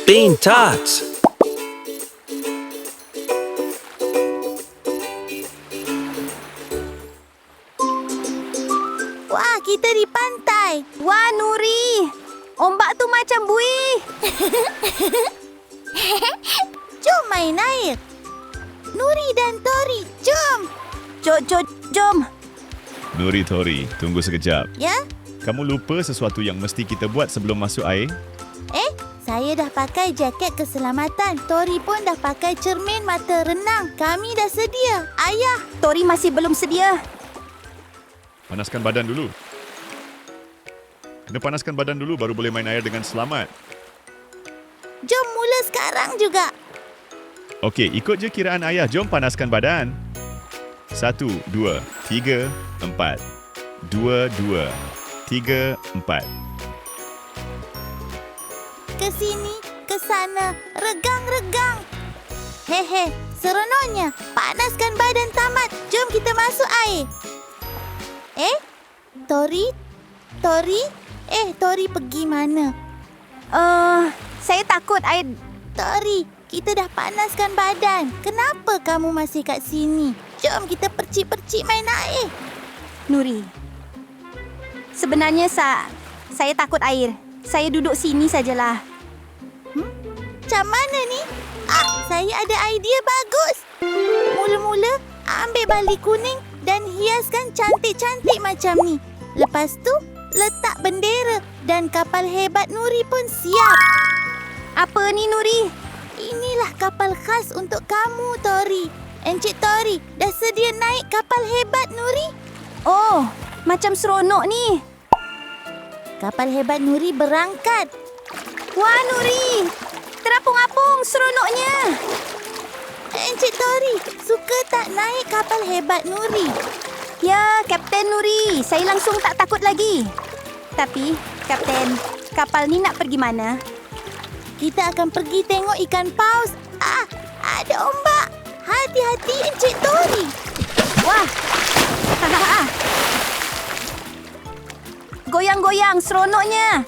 Bean Tarts. Wah, kita di pantai. Wah, Nuri. Ombak tu macam buih. Jom main air. Nuri dan Tori, jom. Jom. Nuri, Tori, tunggu sekejap. Ya? Kamu lupa sesuatu yang mesti kita buat sebelum masuk air? Saya dah pakai jaket keselamatan. Tori pun dah pakai cermin mata renang. Kami dah sedia. Ayah, Tori masih belum sedia. Panaskan badan dulu. Kena panaskan badan dulu baru boleh main air dengan selamat. Jom mula sekarang juga. Okey, ikut je kiraan ayah. Jom panaskan badan. 1, 2, 3, 4. 2, 2, 3, 4. Ke sini, ke sana, regang-regang. Hehe, seronoknya. Panaskan badan tamat. Jom kita masuk air. Tori? Tori pergi mana? Saya takut air. Tori, kita dah panaskan badan. Kenapa kamu masih kat sini? Jom kita percik-percik main air. Nuri, sebenarnya saya takut air. Saya duduk sini sajalah. Macam mana ni? Saya ada idea bagus. Mula-mula, ambil bali kuning dan hiaskan cantik-cantik macam ni. Lepas tu, letak bendera dan kapal hebat Nuri pun siap. Apa ni, Nuri? Inilah kapal khas untuk kamu, Tori. Encik Tori, dah sedia naik kapal hebat Nuri? Oh, macam seronok ni. Kapal hebat Nuri berangkat. Wah, Nuri! Terapung-apung seronoknya. Encik Tori, suka tak naik kapal hebat Nuri? Ya, Kapten Nuri. Saya langsung tak takut lagi. Tapi, Kapten, kapal ni nak pergi mana? Kita akan pergi tengok ikan paus. Ada ombak. Hati-hati, Encik Tori. Wah! Goyang-goyang, seronoknya.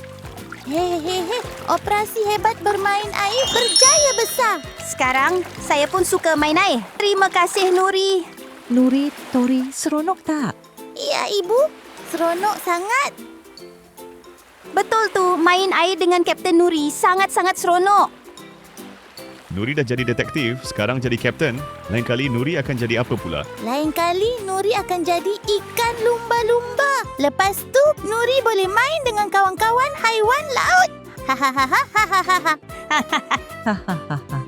Hehehe, operasi hebat bermain air berjaya besar. Sekarang, saya pun suka main air. Terima kasih, Nuri. Nuri, Tori, seronok tak? Ya, Ibu. Seronok sangat. Betul tu, main air dengan Kapten Nuri sangat-sangat seronok. Nuri dah jadi detektif, sekarang jadi kapten. Lain kali Nuri akan jadi apa pula? Lain kali, Nuri akan jadi ikan lumba-lumba. Lepas tu, Nuri boleh main dengan kawan-kawan haiwan laut. Hahaha. Hahaha.